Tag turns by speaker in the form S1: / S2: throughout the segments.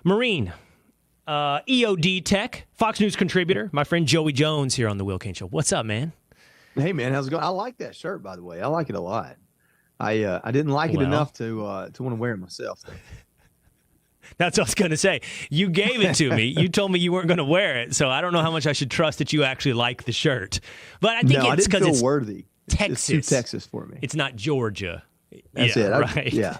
S1: Marine, EOD Tech, Fox News contributor, my friend Joey Jones here on the Will Cain Show. What's up, man?
S2: Hey, man, how's it going? I like that shirt, by the way. I like it a lot. I didn't like it enough to want to wear it myself, though.
S1: That's what I was going to say. You gave it to me. You told me you weren't going to wear it, so I don't know how much I should trust that you actually like the shirt. But I think it's because it's
S2: worthy.
S1: Texas.
S2: It's too Texas for me.
S1: It's not Georgia.
S2: That's it. Right.
S1: Yeah.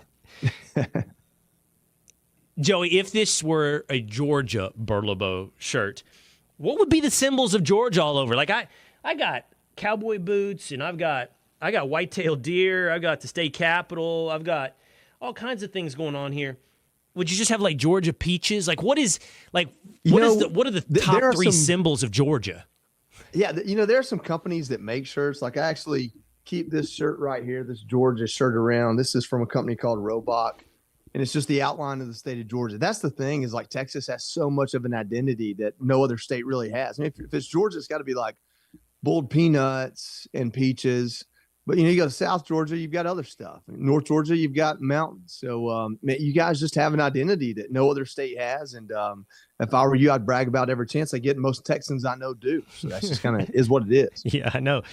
S1: Joey, if this were a Georgia Burlebo shirt, what would be the symbols of Georgia all over? Like I got cowboy boots, and I got white-tailed deer. I've got the state capitol. I've got all kinds of things going on here. Would you just have like Georgia peaches? Like what are the top three symbols of Georgia?
S2: Yeah, there are some companies that make shirts. Like I actually keep this shirt right here, this Georgia shirt around. This is from a company called Roebuck, and it's just the outline of the state of Georgia. That's the thing, is like Texas has so much of an identity that no other state really has. I mean, if it's Georgia, it's got to be like boiled peanuts and peaches. But, you go to South Georgia, you've got other stuff. North Georgia, you've got mountains. So you guys just have an identity that no other state has. And if I were you, I'd brag about every chance I get. Most Texans I know do. So that's just kind of is what it is.
S1: Yeah, I know.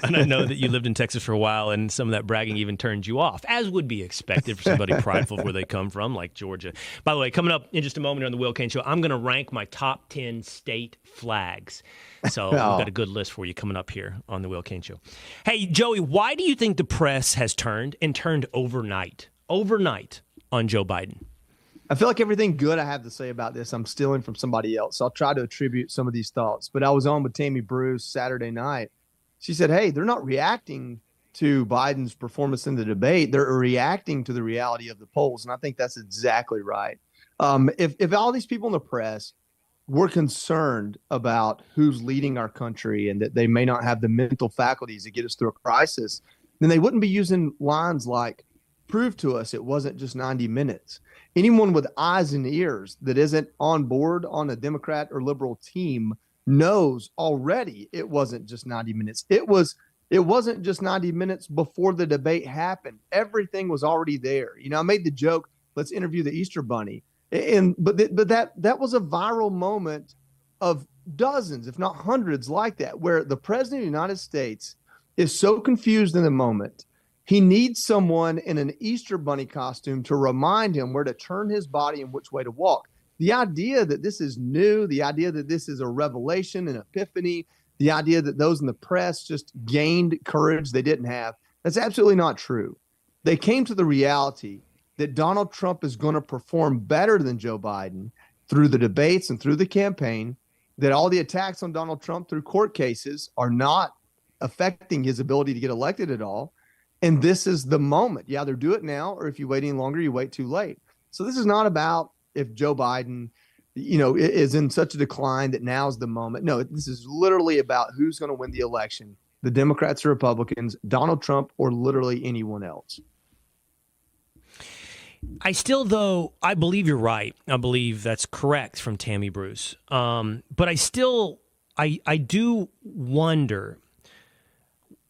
S1: And I know that you lived in Texas for a while, and some of that bragging even turned you off, as would be expected for somebody prideful of where they come from, like Georgia. By the way, coming up in just a moment on the Will Cain Show, I'm going to rank my top 10 state flags. So we've got a good list for you coming up here on the Will Cain Show. Hey, Joey, why do you think the press has turned overnight on Joe Biden?
S2: I feel like everything good I have to say about this, I'm stealing from somebody else. So I'll try to attribute some of these thoughts. But I was on with Tammy Bruce Saturday night. She said, hey, they're not reacting to Biden's performance in the debate. They're reacting to the reality of the polls. And I think that's exactly right. If all these people in the press were concerned about who's leading our country and that they may not have the mental faculties to get us through a crisis, then they wouldn't be using lines like, prove to us it wasn't just 90 minutes. Anyone with eyes and ears that isn't on board on a Democrat or liberal team knows already it wasn't just 90 minutes. It wasn't just 90 minutes before the debate happened. Everything was already there. I made the joke, let's interview the Easter Bunny. But that was a viral moment of dozens, if not hundreds like that, where the president of the United States is so confused in the moment. He needs someone in an Easter Bunny costume to remind him where to turn his body and which way to walk. The idea that this is new, the idea that this is a revelation, an epiphany, the idea that those in the press just gained courage they didn't have, that's absolutely not true. They came to the reality that Donald Trump is going to perform better than Joe Biden through the debates and through the campaign, that all the attacks on Donald Trump through court cases are not affecting his ability to get elected at all. And this is the moment. You either do it now, or if you wait any longer, you wait too late. So this is not about if Joe Biden, is in such a decline that now's the moment. No, this is literally about who's going to win the election, the Democrats or Republicans, Donald Trump, or literally anyone else.
S1: I believe you're right. I believe that's correct from Tammy Bruce. But I do wonder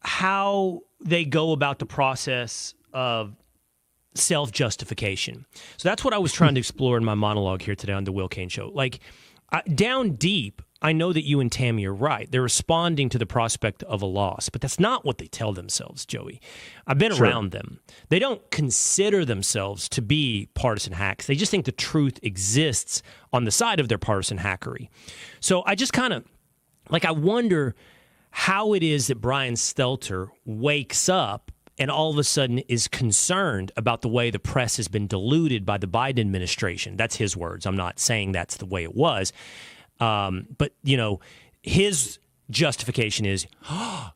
S1: how they go about the process of self-justification. So that's what I was trying to explore in my monologue here today on the Will Cain Show. Like, down deep, I know that you and Tammy are right. They're responding to the prospect of a loss, but that's not what they tell themselves, Joey. I've been around them. They don't consider themselves to be partisan hacks. They just think the truth exists on the side of their partisan hackery. So I just kind of, I wonder how it is that Brian Stelter wakes up and all of a sudden is concerned about the way the press has been diluted by the Biden administration. That's his words. I'm not saying that's the way it was. But, his justification is,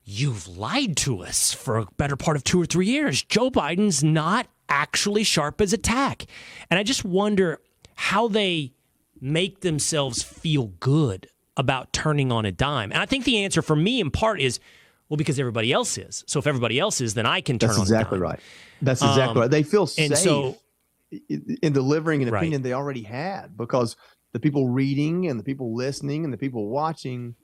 S1: you've lied to us for a better part of 2 or 3 years. Joe Biden's not actually sharp as a tack. And I just wonder how they make themselves feel good about turning on a dime. And I think the answer for me in part is, well, because everybody else is. So if everybody else is, then I can turn on a dime.
S2: That's exactly right. That's exactly right. They feel safe
S1: so,
S2: in delivering an opinion they already had, because the people reading and the people listening and the people watching,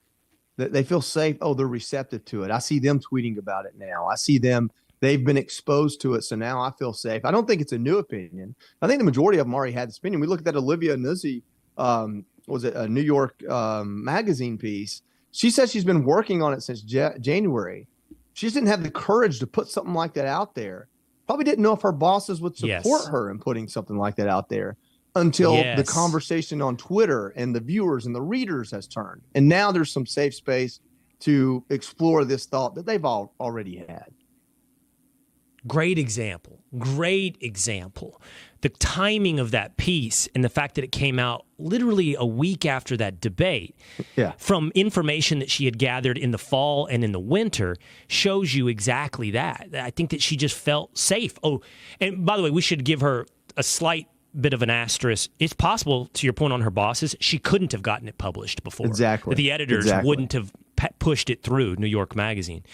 S2: they feel safe. Oh, they're receptive to it. I see them tweeting about it now. I see them They've been exposed to it, so now I feel safe. I don't think it's a new opinion. I think the majority of them already had this opinion. We look at that Olivia Nuzzi, was it a New York magazine piece? She says she's been working on it since January. She just didn't have the courage to put something like that out there. Probably didn't know if her bosses would support her in putting something like that out there until the conversation on Twitter and the viewers and the readers has turned. And now there's some safe space to explore this thought that they've already had.
S1: Great example. Great example. The timing of that piece and the fact that it came out literally a week after that debate from information that she had gathered in the fall and in the winter shows you exactly that. I think that she just felt safe. Oh, and by the way, we should give her a slight bit of an asterisk. It's possible, to your point on her bosses, she couldn't have gotten it published before.
S2: Exactly.
S1: That the editors wouldn't have pushed it through New York Magazine.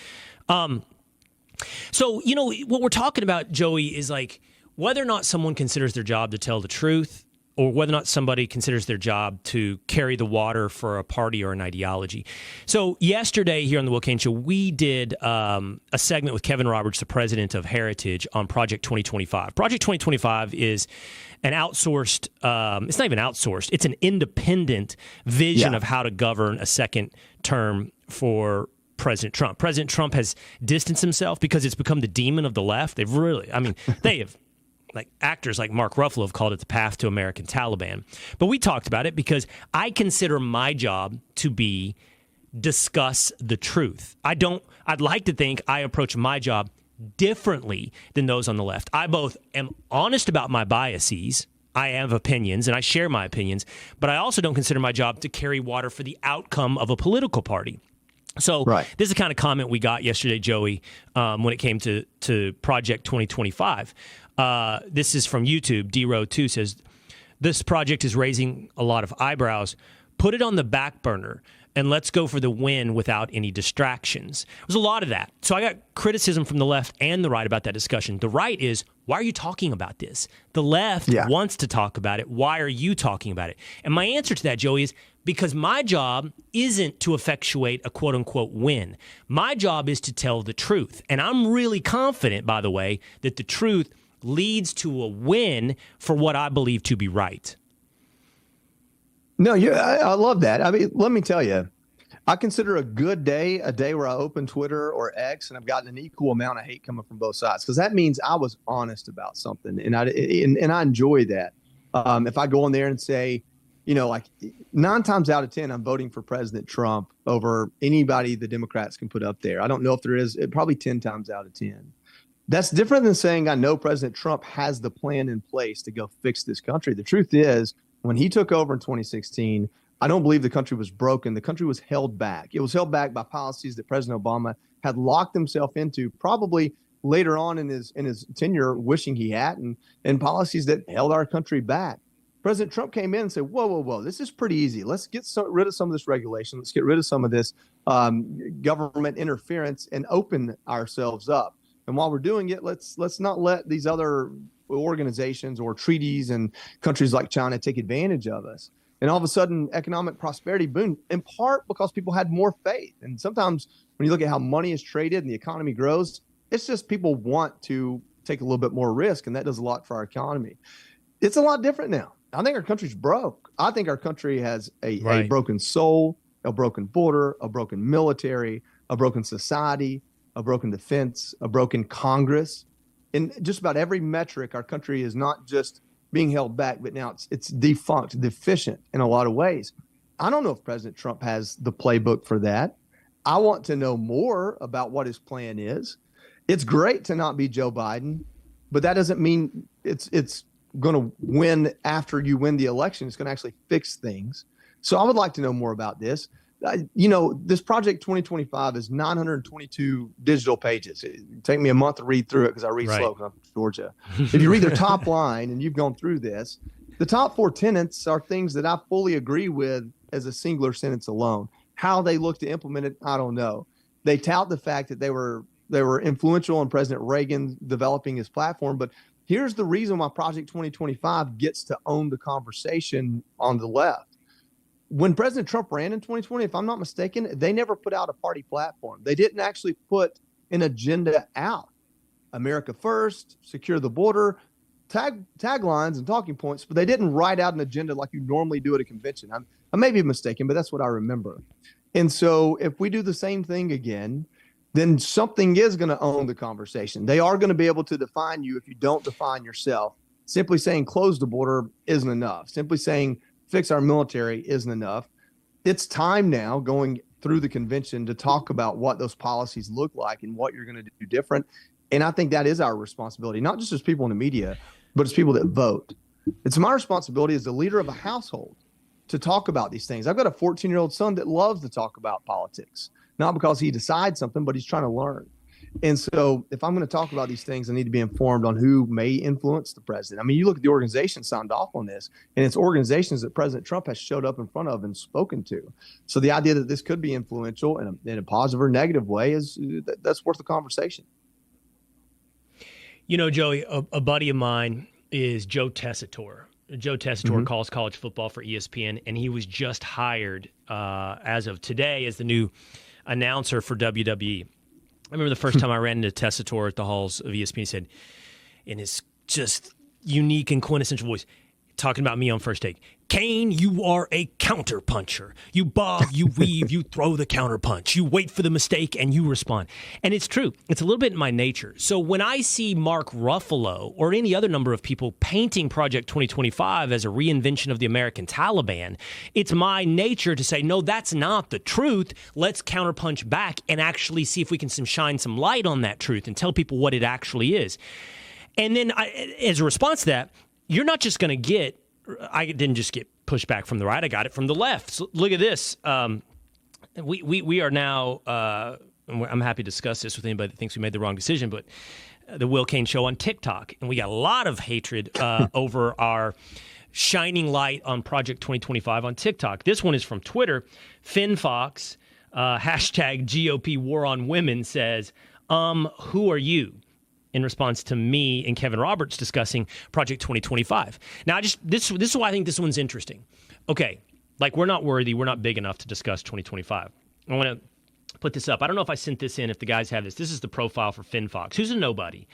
S1: So, what we're talking about, Joey, is like whether or not someone considers their job to tell the truth or whether or not somebody considers their job to carry the water for a party or an ideology. So yesterday here on the Will Cain Show, we did a segment with Kevin Roberts, the president of Heritage, on Project 2025. Project 2025 is an outsourced, it's not even outsourced, it's an independent vision of how to govern a second term for President Trump. President Trump has distanced himself because it's become the demon of the left. They have, like actors like Mark Ruffalo have called it the path to American Taliban. But we talked about it because I consider my job to be discuss the truth. I'd like to think I approach my job differently than those on the left. I both am honest about my biases. I have opinions and I share my opinions, but I also don't consider my job to carry water for the outcome of a political party. So this is the kind of comment we got yesterday, Joey, when it came to Project 2025. This is from YouTube. D-Row2 says, this project is raising a lot of eyebrows. Put it on the back burner and let's go for the win without any distractions. There's a lot of that. So I got criticism from the left and the right about that discussion. The right is, why are you talking about this? The left wants to talk about it. Why are you talking about it? And my answer to that, Joey, is because my job isn't to effectuate a quote-unquote win. My job is to tell the truth. And I'm really confident, by the way, that the truth leads to a win for what I believe to be right.
S2: No, I love that. I mean, let me tell you, I consider a good day a day where I open Twitter or X and I've gotten an equal amount of hate coming from both sides, because that means I was honest about something, and I enjoy that. If I go on there and say, like 9 times out of 10, I'm voting for President Trump over anybody the Democrats can put up there. I don't know if there is, probably 10 times out of 10. That's different than saying I know President Trump has the plan in place to go fix this country. The truth is, when he took over in 2016, I don't believe the country was broken. The country was held back. It was held back by policies that President Obama had locked himself into, probably later on in his tenure, wishing he hadn't, and policies that held our country back. President Trump came in and said, whoa, this is pretty easy. Let's get rid of some of this regulation. Let's get rid of some of this government interference and open ourselves up. And while we're doing it, let's not let these other organizations or treaties and countries like China take advantage of us. And all of a sudden, economic prosperity boomed, in part because people had more faith. And sometimes when you look at how money is traded and the economy grows, it's just people want to take a little bit more risk, and that does a lot for our economy. It's a lot different now. I think our country's broke. I think our country has a broken soul, a broken border, a broken military, a broken society, a broken defense, a broken Congress. In just about every metric, our country is not just being held back, but now it's defunct, deficient in a lot of ways. I don't know if President Trump has the playbook for that. I want to know more about what his plan is. It's great to not be Joe Biden, but that doesn't mean it's going to win after you win the election. It's going to actually fix things. So I would like to know more about this. This Project 2025 is 922 digital pages. It take me a month to read through it because I read slow because I'm from Georgia. If you read their top line, and you've gone through this, the top 4 tenets are things that I fully agree with as a singular sentence alone. How they look to implement it, I don't know. They tout the fact that they were influential in President Reagan developing his platform, but here's the reason why Project 2025 gets to own the conversation on the left. When President Trump ran in 2020, if I'm not mistaken, they never put out a party platform. They didn't actually put an agenda out. America first, secure the border, taglines and talking points, but they didn't write out an agenda like you normally do at a convention. I may be mistaken, but that's what I remember. And so if we do the same thing again, then something is going to own the conversation. They are going to be able to define you if you don't define yourself. Simply saying close the border isn't enough. Simply saying fix our military isn't enough. It's time now, going through the convention, to talk about what those policies look like and what you're going to do different. And I think that is our responsibility, not just as people in the media, but as people that vote. It's my responsibility as the leader of a household to talk about these things. I've got a 14-year-old son that loves to talk about politics, not because he decides something, but he's trying to learn. And so if I'm going to talk about these things, I need to be informed on who may influence the president. I mean, you look at the organizations signed off on this, and it's organizations that President Trump has showed up in front of and spoken to. So the idea that this could be influential in a positive or negative way that's worth the conversation.
S1: You know, Joey, a buddy of mine is Joe Tessitore. Joe Tessitore calls college football for ESPN, and he was just hired as of today as the new announcer for WWE. I remember the first time I ran into Tessitore at the halls of ESPN, he said, in his just unique and quintessential voice, talking about me on First Take, Kane, you are a counter puncher. You bob, you weave, you throw the counter punch. You wait for the mistake and you respond. And it's true. It's a little bit in my nature. So when I see Mark Ruffalo or any other number of people painting Project 2025 as a reinvention of the American Taliban, it's my nature to say, no, that's not the truth. Let's counterpunch back and actually see if we can shine some light on that truth and tell people what it actually is. And then as a response to that, you're not just going to get, I didn't just get pushback from the right, I got it from the left. So look at this. We are now, I'm happy to discuss this with anybody that thinks we made the wrong decision, but the Will Cain Show on TikTok. And we got a lot of hatred over our shining light on Project 2025 on TikTok. This one is from Twitter. Finn Fox, hashtag GOP War on Women, says, who are you? In response to me and Kevin Roberts discussing Project 2025. Now, this is why I think this one's interesting. Okay, like we're not worthy, we're not big enough to discuss 2025. I want to put this up. I don't know if I sent this in, if the guys have this. This is the profile for Finn Fox, who's a nobody,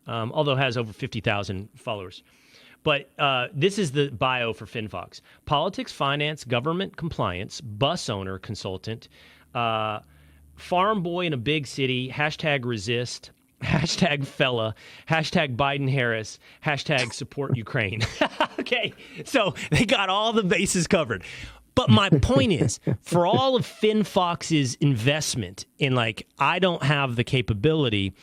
S1: although has over 50,000 followers. But this is the bio for Finn Fox. Politics, finance, government compliance, bus owner, consultant, farm boy in a big city, hashtag resist, hashtag fella, hashtag Biden Harris, hashtag support Ukraine. Okay, so they got all the bases covered. But my point is, for all of Finn Fox's investment in I don't have the capability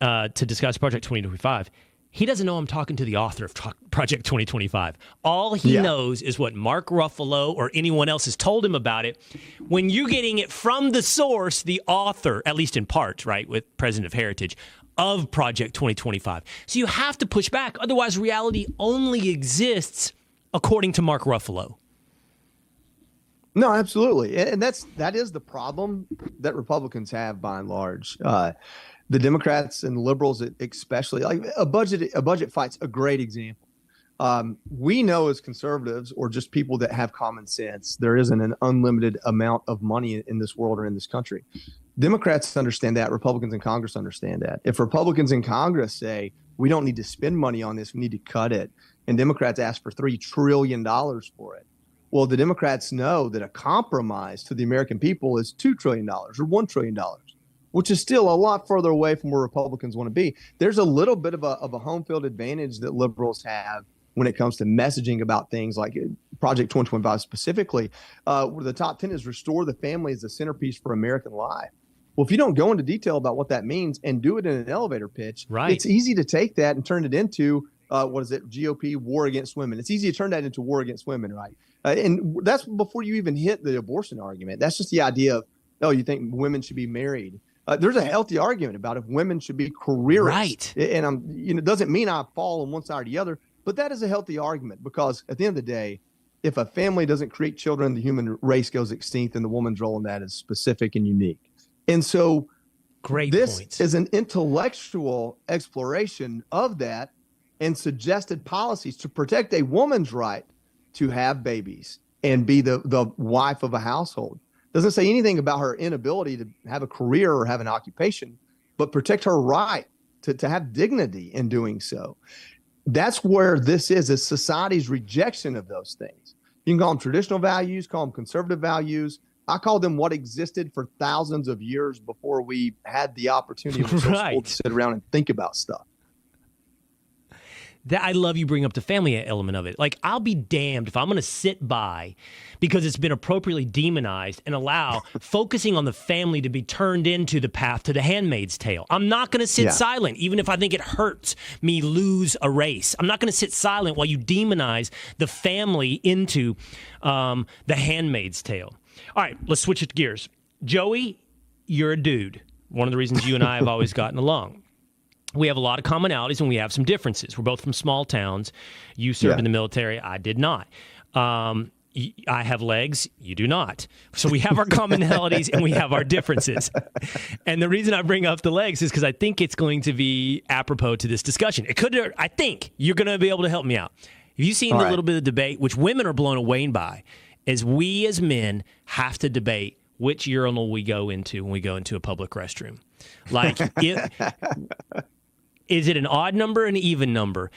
S1: to discuss Project 2025, he doesn't know I'm talking to the author of Project 2025. All he knows is what Mark Ruffalo or anyone else has told him about it. When you're getting it from the source, the author, at least in part, right, with President of Heritage, of Project 2025. So you have to push back. Otherwise, reality only exists according to Mark Ruffalo.
S2: No, absolutely. And that is the problem that Republicans have by and large. The Democrats and liberals, especially, like a budget fight's a great example. We know as conservatives or just people that have common sense, there isn't an unlimited amount of money in this world or in this country. Democrats understand that. Republicans in Congress understand that. If Republicans in Congress say, we don't need to spend money on this, we need to cut it, and Democrats ask for $3 trillion for it, well, the Democrats know that a compromise to the American people is $2 trillion or $1 trillion, which is still a lot further away from where Republicans want to be. There's a little bit of a home field advantage that liberals have when it comes to messaging about things like Project 2025 specifically, where the top 10 is restore the family as the centerpiece for American life. Well, if you don't go into detail about what that means and do it in an elevator pitch,
S1: right,
S2: it's easy to take that and turn it into, GOP war against women. It's easy to turn that into war against women, right? And that's before you even hit the abortion argument. That's just the idea of, oh, you think women should be married. There's a healthy argument about if women should be careerists. Right. And it doesn't mean I fall on one side or the other, but that is a healthy argument because at the end of the day, if a family doesn't create children, the human race goes extinct, and the woman's role in that is specific and unique. And so this is an intellectual exploration of that and suggested policies to protect a woman's right to have babies and be the wife of a household. Doesn't say anything about her inability to have a career or have an occupation, but protect her right to have dignity in doing so. That's where this is society's rejection of those things. You can call them traditional values, call them conservative values. I call them what existed for thousands of years before we had the opportunity to sit around and think about stuff.
S1: I love you bring up the family element of it. Like, I'll be damned if I'm going to sit by because it's been appropriately demonized and allow focusing on the family to be turned into the path to the Handmaid's Tale. I'm not going to sit silent, even if I think it hurts me lose a race. I'm not going to sit silent while you demonize the family into the Handmaid's Tale. All right, let's switch it gears. Joey, you're a dude. One of the reasons you and I have always gotten along. We have a lot of commonalities and we have some differences. We're both from small towns. You served in the military. I did not. I have legs. You do not. So we have our commonalities and we have our differences. And the reason I bring up the legs is because I think it's going to be apropos to this discussion. I think you're going to be able to help me out. Have you seen the little bit of debate, which women are blown away by, is we as men have to debate which urinal we go into when we go into a public restroom. Like, is it an odd number, an even number?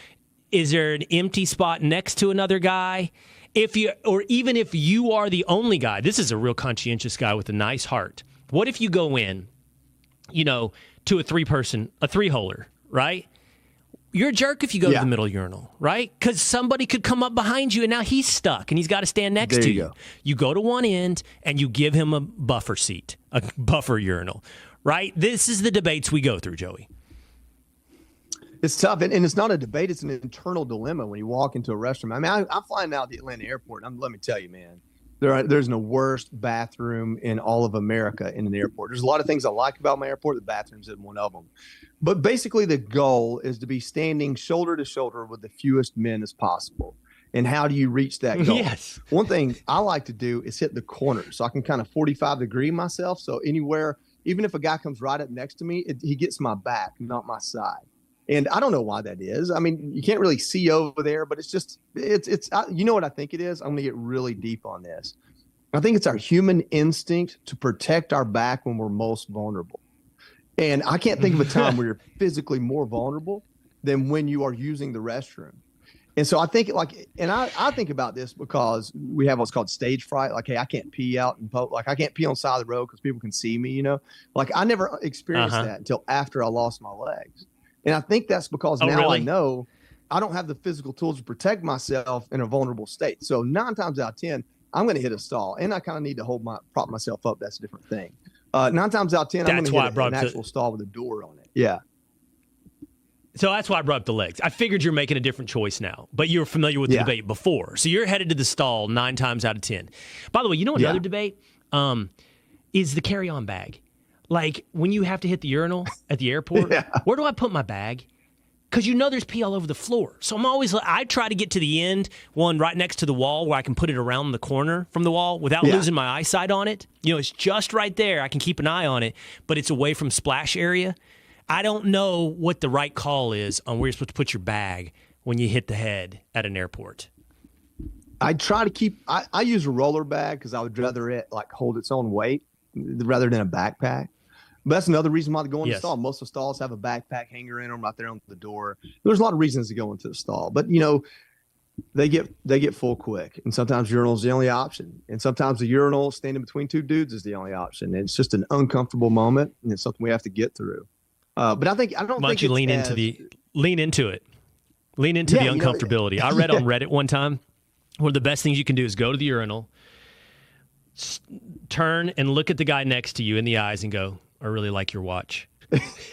S1: Is there an empty spot next to another guy? Even if you are the only guy, this is a real conscientious guy with a nice heart. What if you go in, to a three-holer, right? You're a jerk if you go to the middle urinal, right? Because somebody could come up behind you and now he's stuck and he's got to stand next to you. You go to one end and you give him a buffer seat, a buffer urinal, right? This is the debates we go through, Joey.
S2: It's tough, and it's not a debate. It's an internal dilemma when you walk into a restroom. I mean, I'm flying out of the Atlanta airport, and let me tell you, man, there's no worst bathroom in all of America in an airport. There's a lot of things I like about my airport. The bathroom's isn't one of them. But basically, the goal is to be standing shoulder to shoulder with the fewest men as possible. And how do you reach that goal?
S1: Yes.
S2: One thing I like to do is hit the corners, so I can kind of 45-degree myself. So anywhere, even if a guy comes right up next to me, he gets my back, not my side. And I don't know why that is. I mean, you can't really see over there, but it's you know what I think it is? I'm going to get really deep on this. I think it's our human instinct to protect our back when we're most vulnerable. And I can't think of a time where you're physically more vulnerable than when you are using the restroom. And so I think I think about this because we have what's called stage fright. Like, hey, I can't pee out in public. Like, I can't pee on the side of the road because people can see me, Like, I never experienced that until after I lost my legs. And I think that's because I know I don't have the physical tools to protect myself in a vulnerable state. So 9 times out of 10, I'm going to hit a stall, and I kind of need to prop myself up. That's a different thing. 9 times out of 10, I'm going to hit an actual stall with a door on it. Yeah.
S1: So that's why I brought up the legs. I figured you're making a different choice now, but you were familiar with the debate before. So you're headed to the stall 9 times out of 10. By the way, you know another debate is the carry-on bag. Like, when you have to hit the urinal at the airport, where do I put my bag? Because there's pee all over the floor. So I try to get to the end, one right next to the wall where I can put it around the corner from the wall without losing my eyesight on it. It's just right there. I can keep an eye on it, but it's away from splash area. I don't know what the right call is on where you're supposed to put your bag when you hit the head at an airport.
S2: I try to keep, I use a roller bag because I would rather it hold its own weight rather than a backpack. But that's another reason why to go in the stall. Most of the stalls have a backpack hanger in them right there on the door. There's a lot of reasons to go into the stall, but they get full quick, and sometimes urinal is the only option, and sometimes the urinal standing between 2 dudes is the only option. And it's just an uncomfortable moment, and it's something we have to get through. But I don't. Why don't you
S1: lean into the uncomfortability? I read on Reddit one time, one of the best things you can do is go to the urinal, turn and look at the guy next to you in the eyes, and go, "I really like your watch."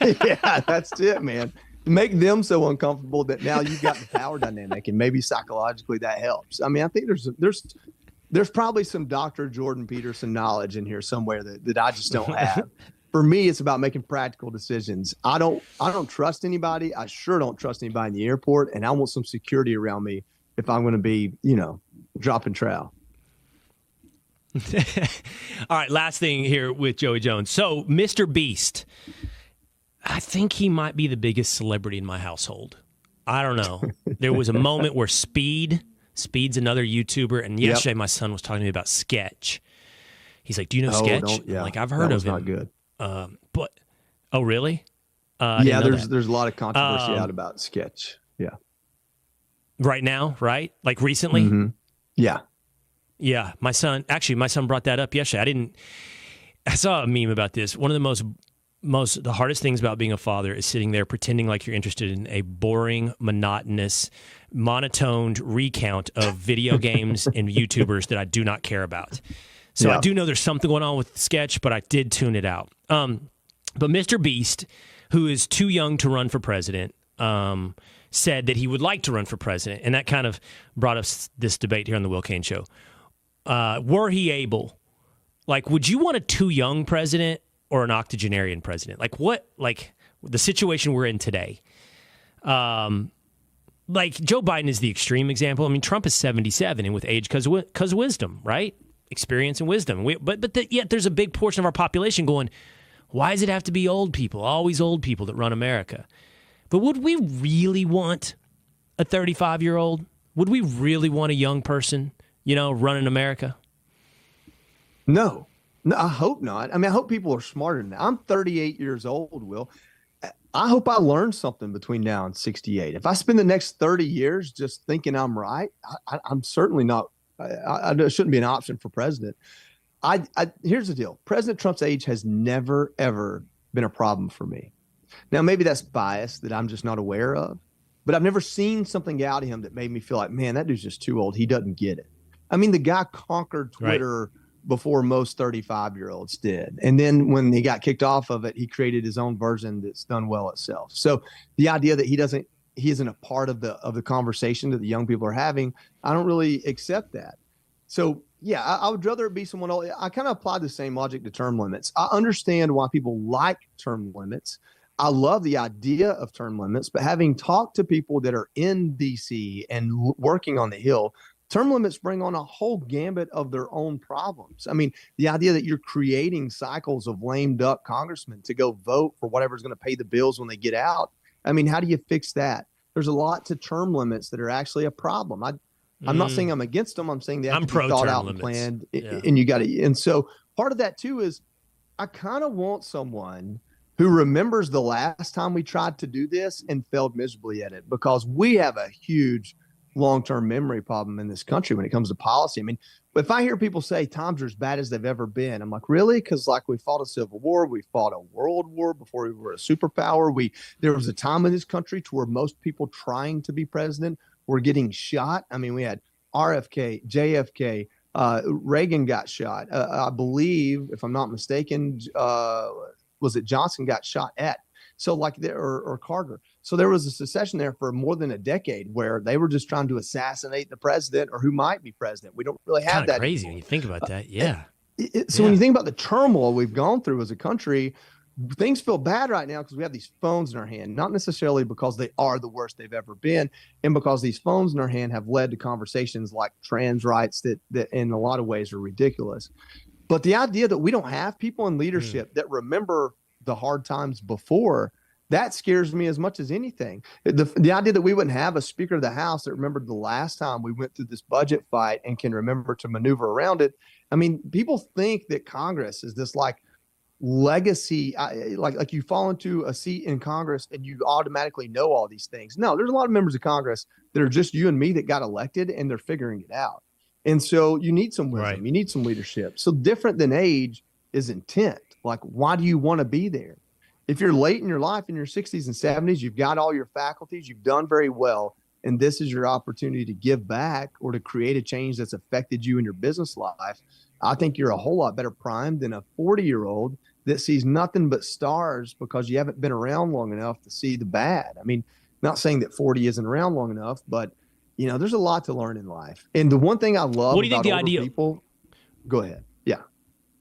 S2: Yeah, that's it, man. Make them so uncomfortable that now you've got the power dynamic, and maybe psychologically that helps. I mean, I think there's probably some Dr. Jordan Peterson knowledge in here somewhere that I just don't have. For me, it's about making practical decisions. I don't trust anybody. I sure don't trust anybody in the airport, and I want some security around me if I'm going to be, dropping trowel.
S1: All right, last thing here with Joey Jones. So, Mr. Beast, I think he might be the biggest celebrity in my household. I don't know. There was a moment where Speed's another YouTuber, and yesterday my son was talking to me about Sketch. He's like, "Do you know Sketch?"
S2: Yeah.
S1: Like, I've heard of him.
S2: Not good.
S1: Oh, really?
S2: Yeah, there's a lot of controversy out about Sketch. Yeah.
S1: Right now, right? Like recently?
S2: Mm-hmm. Yeah.
S1: Yeah. My son brought that up yesterday. I saw a meme about this. One of the hardest things about being a father is sitting there pretending like you're interested in a boring, monotonous, monotoned recount of video games and YouTubers that I do not care about. So I do know there's something going on with Sketch, but I did tune it out. But Mr. Beast, who is too young to run for president, said that he would like to run for president, and that kind of brought us this debate here on the Will Cain Show. Were he able, like, would you want a too young president or an octogenarian president? Like the situation we're in today. Like Joe Biden is the extreme example. I mean, Trump is 77 and with age because of wisdom, right? Experience and wisdom. Yet there's a big portion of our population going, why does it have to be old people? Always old people that run America. But would we really want a 35-year-old? Would we really want a young person, running America?
S2: No, I hope not. I mean, I hope people are smarter than that. I'm 38 years old, Will. I hope I learn something between now and 68. If I spend the next 30 years just thinking I'm right, I'm certainly not. I shouldn't be an option for president. Here's the deal. President Trump's age has never, ever been a problem for me. Now, maybe that's bias that I'm just not aware of, but I've never seen something out of him that made me feel like, man, that dude's just too old. He doesn't get it. I mean, the guy conquered Twitter before most 35-year-olds did. And then when he got kicked off of it, he created his own version that's done well itself. So the idea that he isn't a part of the conversation that the young people are having, I don't really accept that. So yeah, I would rather it be someone else. I kind of apply the same logic to term limits. I understand why people like term limits. I love the idea of term limits, but having talked to people that are in DC and working on the Hill, term limits bring on a whole gambit of their own problems. I mean, the idea that you're creating cycles of lame duck congressmen to go vote for whatever's going to pay the bills when they get out. I mean, how do you fix that? There's a lot to term limits that are actually a problem. I'm not saying I'm against them. I'm saying they have to be thought out and planned. Yeah. And you got to. And so part of that too is I kind of want someone who remembers the last time we tried to do this and failed miserably at it, because we have a huge long-term memory problem in this country when it comes to policy. I mean, if I hear people say times are as bad as they've ever been, I'm like, really? Because like we fought a civil war, we fought a world war before we were a superpower. There was a time in this country to where most people trying to be president were getting shot. I mean, we had RFK, JFK, Reagan got shot. I believe, if I'm not mistaken, was it Johnson got shot at? So like there, or Carter. So there was a secession there for more than a decade where they were just trying to assassinate the president or who might be president. We don't really have that.
S1: Crazy when you think about that. Yeah.
S2: When you think about the turmoil we've gone through as a country, things feel bad right now because we have these phones in our hand, not necessarily because they are the worst they've ever been, and because these phones in our hand have led to conversations like trans rights that in a lot of ways are ridiculous. But the idea that we don't have people in leadership that remember the hard times before, that scares me as much as anything. The idea that we wouldn't have a Speaker of the House that remembered the last time we went through this budget fight and can remember to maneuver around it. I mean, people think that Congress is this like legacy, like you fall into a seat in Congress and you automatically know all these things. No, there's a lot of members of Congress that are just you and me that got elected and they're figuring it out. And so you need some wisdom, you need some leadership. So different than age is intent. Like, why do you want to be there? If you're late in your life, in your 60s and 70s, you've got all your faculties, you've done very well, and this is your opportunity to give back or to create a change that's affected you in your business life, I think you're a whole lot better primed than a 40-year-old that sees nothing but stars because you haven't been around long enough to see the bad. I mean, not saying that 40 isn't around long enough, but there's a lot to learn in life. And the one thing I love about older people, go ahead. Yeah.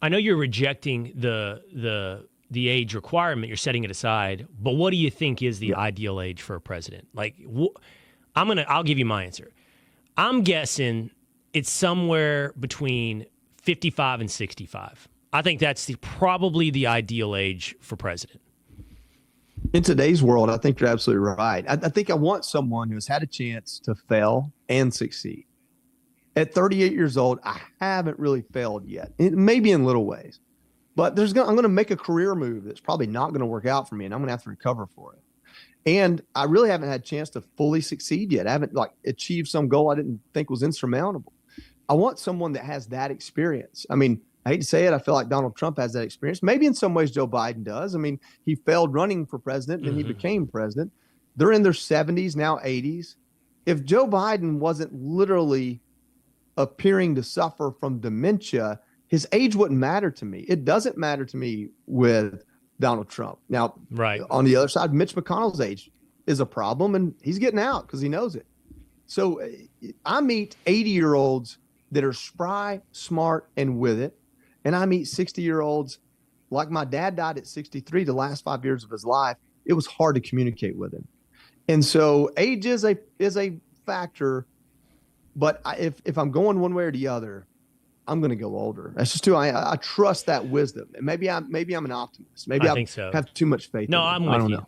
S1: I know you're rejecting the age requirement, you're setting it aside, but what do you think is the ideal age for a president? Like, I'll give you my answer. I'm guessing it's somewhere between 55 and 65. I think that's probably the ideal age for president.
S2: In today's world, I think you're absolutely right. I think I want someone who has had a chance to fail and succeed. At 38 years old, I haven't really failed yet. Maybe in little ways. But I'm going to make a career move that's probably not going to work out for me, and I'm going to have to recover for it. And I really haven't had a chance to fully succeed yet. I haven't achieved some goal I didn't think was insurmountable. I want someone that has that experience. I mean, I hate to say it, I feel like Donald Trump has that experience. Maybe in some ways Joe Biden does. I mean, he failed running for president, and he became president. They're in their 70s, now 80s. If Joe Biden wasn't literally appearing to suffer from dementia, his age wouldn't matter to me. It doesn't matter to me with Donald Trump. Now, on the other side, Mitch McConnell's age is a problem, and he's getting out because he knows it. So I meet 80-year-olds that are spry, smart, and with it. And I meet 60-year-olds like my dad died at 63, the last 5 years of his life. It was hard to communicate with him. And so age is a factor. But if I'm going one way or the other, I'm going to go older. That's just too. I trust that wisdom. And maybe I'm an optimist. Maybe I think so. Have too much faith.
S1: No, I'm with you.
S2: I don't know.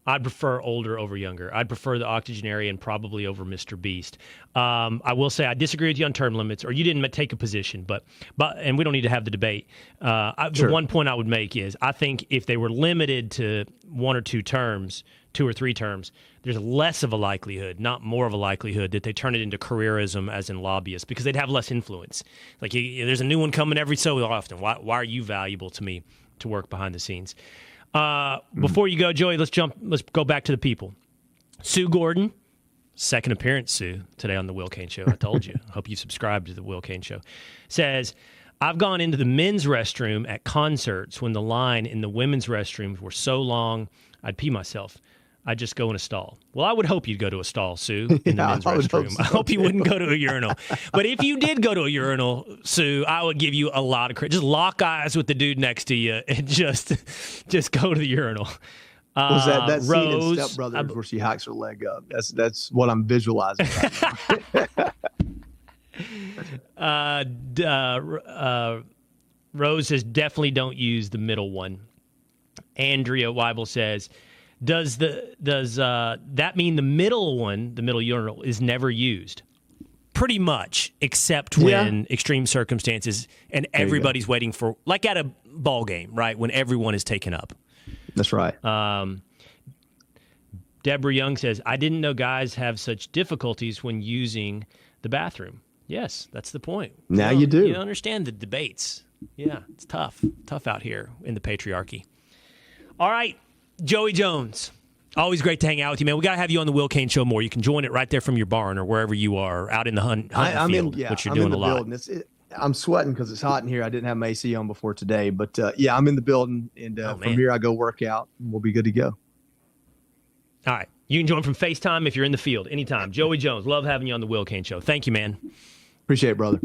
S1: I'd prefer older over younger. I'd prefer the octogenarian probably over Mr. Beast. I will say I disagree with you on term limits, or you didn't take a position, but and we don't need to have the debate. The one point I would make is I think if they were limited to 1 or 2 terms, 2 or 3 terms, there's less of a likelihood, not more of a likelihood, that they turn it into careerism as in lobbyists, because they'd have less influence. Like there's a new one coming every so often. Why are you valuable to me to work behind the scenes? Before you go, Joey, let's go back to the people. Sue Gordon, second appearance, Sue, today on the Will Cain Show. I told you. I hope you subscribed to the Will Cain Show. Says, I've gone into the men's restroom at concerts when the line in the women's restrooms were so long, I'd pee myself. I'd just go in a stall. Well, I would hope you'd go to a stall, Sue, in the men's restroom. I hope you wouldn't go to a urinal. But if you did go to a urinal, Sue, I would give you a lot of credit. Just lock eyes with the dude next to you and just go to the urinal.
S2: Was that scene in Step Brothers where she hikes her leg up? That's what I'm visualizing right
S1: Rose says, definitely don't use the middle one. Andrea Weibel says, Does that mean the middle one, the middle urinal, is never used? Pretty much, except when extreme circumstances and everybody's waiting for, like at a ball game, right? When everyone is taken up.
S2: That's right.
S1: Deborah Young says, I didn't know guys have such difficulties when using the bathroom. Yes, that's the point.
S2: Now you do.
S1: You understand the debates. Yeah, it's tough out here in the patriarchy. All right. Joey Jones, always great to hang out with you, man. We got to have you on the Will Cain Show more. You can join it right there from your barn or wherever you are, out in the hunt field, which you're doing a lot.
S2: I'm sweating because it's hot in here. I didn't have my AC on before today, but I'm in the building, and from here I go work out, and we'll be good to go.
S1: All right. You can join from FaceTime if you're in the field anytime. Joey Jones, love having you on the Will Cain Show. Thank you, man.
S2: Appreciate it, brother.